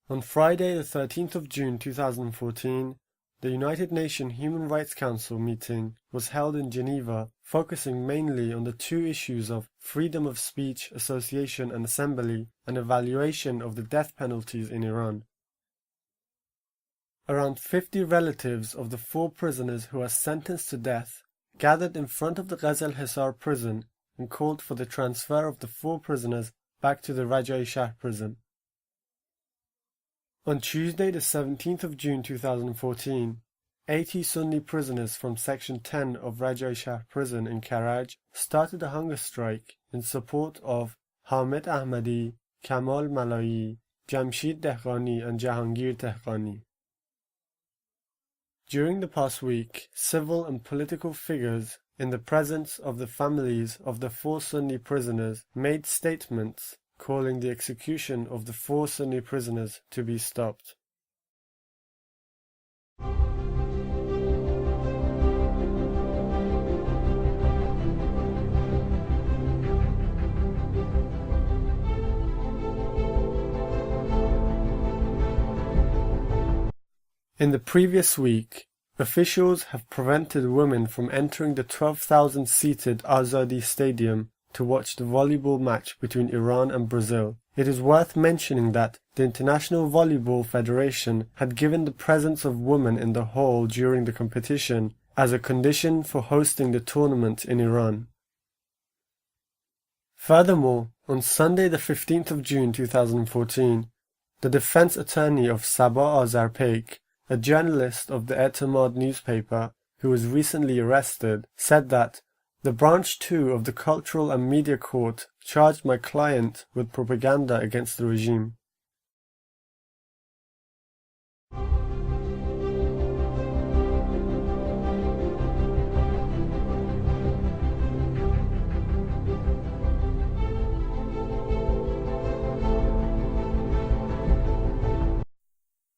On Friday, the 13th of June 2014, the United Nations Human Rights Council meeting was held in Geneva, focusing mainly on the two issues of freedom of speech, association and assembly, and evaluation of the death penalties in Iran. Around 50 relatives of the 4 prisoners who are sentenced to death gathered in front of the Ghazal Hisar prison and called for the transfer of the 4 prisoners back to the Rajai Shahr prison. On Tuesday, the 17th of June 2014, 80 Sunni prisoners from Section 10 of Rajai Shahr prison in Karaj started a hunger strike in support of Hamid Ahmadi, Kamal Malayi, Jamshid Dehqani and Jahangir Dehqani. During the past week, civil and political figures in the presence of the families of the 4 Sunni prisoners made statements calling the execution of the 4 Sunni prisoners to be stopped. In the previous week, officials have prevented women from entering the 12,000-seated Azadi Stadium to watch the volleyball match between Iran and Brazil. It is worth mentioning that the International Volleyball Federation had given the presence of women in the hall during the competition as a condition for hosting the tournament in Iran. Furthermore, on Sunday the 15th of June 2014, the defense attorney of Sabah Azarpek, a journalist of the Etemad newspaper who was recently arrested, said that the Branch 2 of the Cultural and Media Court charged my client with propaganda against the regime.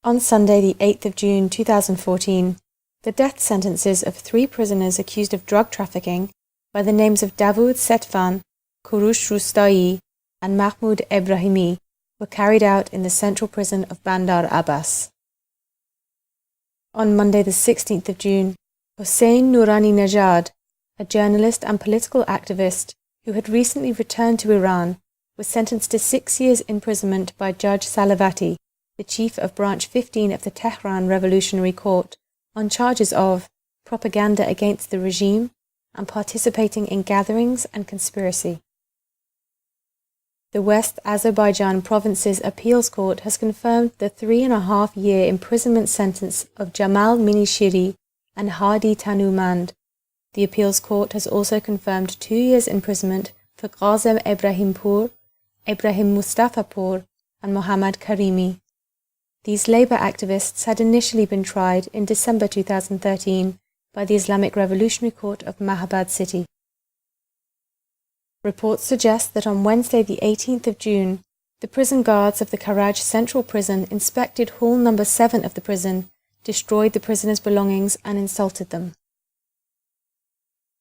On Sunday, the 8th of June 2014, the death sentences of 3 prisoners accused of drug trafficking by the names of Davoud Setvan, Kurush Rustai, and Mahmoud Ebrahimi were carried out in the central prison of Bandar Abbas. On Monday, the 16th of June, Hossein Nourani Nejad, a journalist and political activist who had recently returned to Iran, was sentenced to 6 years' imprisonment by Judge Salavati, the chief of Branch 15 of the Tehran Revolutionary Court, on charges of propaganda against the regime and participating in gatherings and conspiracy. The West Azerbaijan Province's Appeals Court has confirmed the 3.5-year imprisonment sentence of Jamal Minishiri and Hadi Tanumand. The Appeals Court has also confirmed 2 years' imprisonment for Qasem Ebrahimpour, Ibrahim Mustafapour, and Mohammad Karimi. These labor activists had initially been tried in December 2013 by the Islamic Revolutionary Court of Mahabad City. Reports suggest that on Wednesday the 18th of June, the prison guards of the Karaj Central Prison inspected Hall No. 7 of the prison, destroyed the prisoners' belongings and insulted them.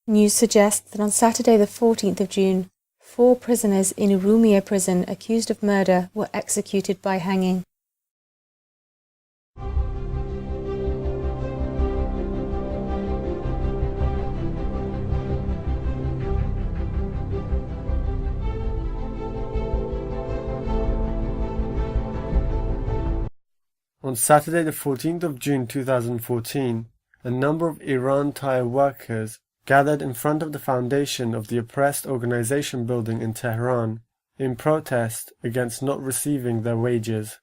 News suggests that on Saturday the 14th of June, 4 prisoners in Urumia prison accused of murder were executed by hanging. On Saturday the 14th of June 2014, a number of Iran tire workers gathered in front of the foundation of the oppressed organization building in Tehran in protest against not receiving their wages.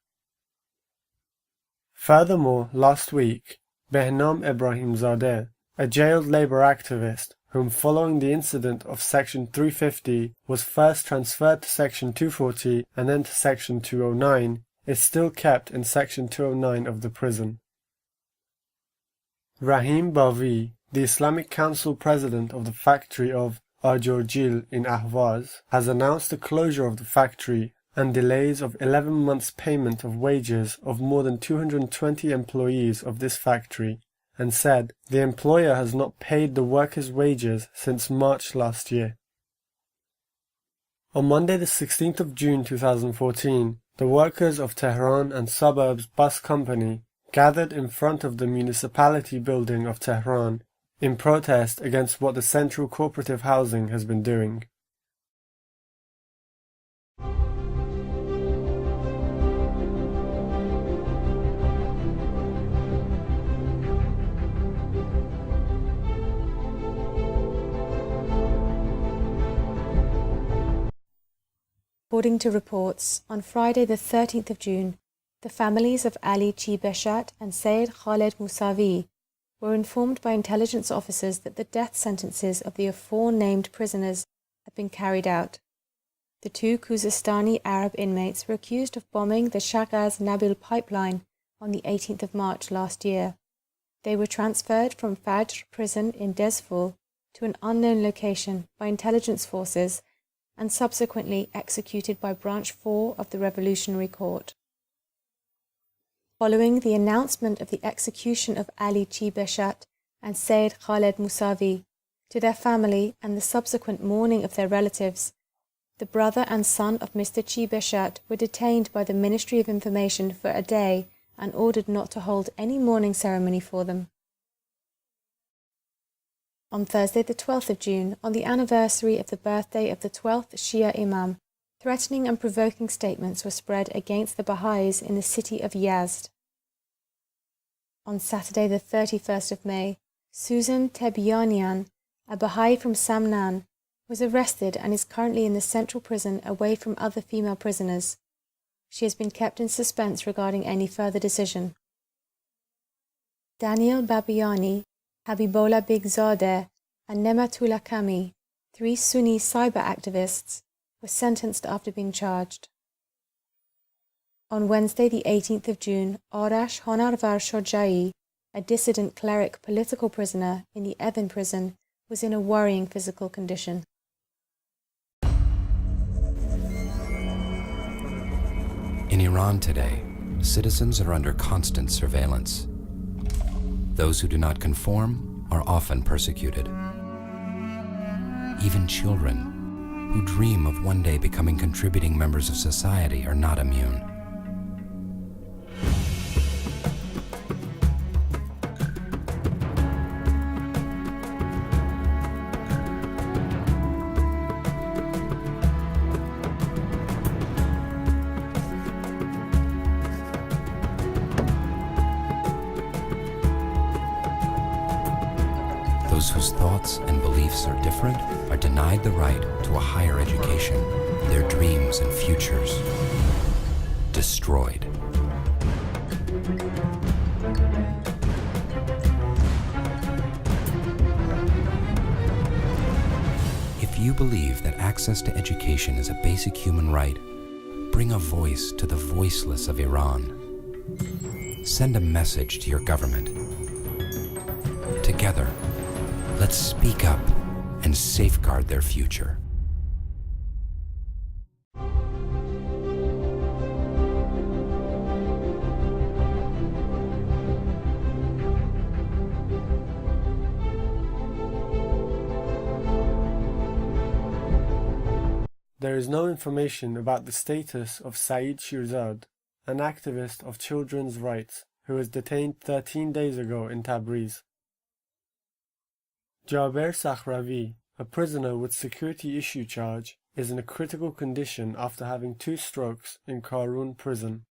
Furthermore, last week, Behnam Ebrahimzadeh, a jailed labor activist whom following the incident of Section 350 was first transferred to Section 240 and then to Section 209, is still kept in Section 209 of the prison. Rahim Bavi, the Islamic Council president of the factory of Ajorjil in Ahvaz, has announced the closure of the factory and delays of 11 months' payment of wages of more than 220 employees of this factory, and said the employer has not paid the workers' wages since March last year. On Monday the 16th of June 2014, The workers of Tehran and Suburbs Bus Company gathered in front of the municipality building of Tehran in protest against what the Central Cooperative Housing has been doing. According to reports, on Friday the 13th of June, the families of Ali Chibeshat and Sayyid Khaled Musavi were informed by intelligence officers that the death sentences of the aforenamed prisoners had been carried out. The two Khuzestani Arab inmates were accused of bombing the Shagaz Nabil pipeline on the 18th of March last year. They were transferred from Fajr prison in Dezful to an unknown location by intelligence forces and subsequently executed by Branch 4 of the Revolutionary Court. Following the announcement of the execution of Ali Chibeshat and Sayyid Khaled Musavi to their family and the subsequent mourning of their relatives, the brother and son of Mr. Chibeshat were detained by the Ministry of Information for a day and ordered not to hold any mourning ceremony for them. On Thursday the 12th of June, on the anniversary of the birthday of the 12th Shia Imam, threatening and provoking statements were spread against the Baha'is in the city of Yazd. On Saturday the 31st of May, Susan Tebyanian, a Baha'i from Samnan, was arrested and is currently in the central prison away from other female prisoners. She has been kept in suspense regarding any further decision. Daniel Babiani, Habibola Bigzadeh, and Nematullah Kami, 3 Sunni cyber activists, were sentenced after being charged. On Wednesday the 18th of June, Arash Honarvar Shojai, a dissident cleric political prisoner in the Evin prison, was in a worrying physical condition. In Iran today, citizens are under constant surveillance. Those who do not conform are often persecuted. Even children, who dream of one day becoming contributing members of society, are not immune. Those whose thoughts and beliefs are different are denied the right to a higher education, their dreams and futures destroyed. If you believe that access to education is a basic human right, bring a voice to the voiceless of Iran. Send a message to your government. Together, let's speak up and safeguard their future. There is no information about the status of Saeed Shirzad, an activist of children's rights who was detained 13 days ago in Tabriz. Jaber Sakhravi, a prisoner with security issue charge, is in a critical condition after having 2 strokes in Karun prison.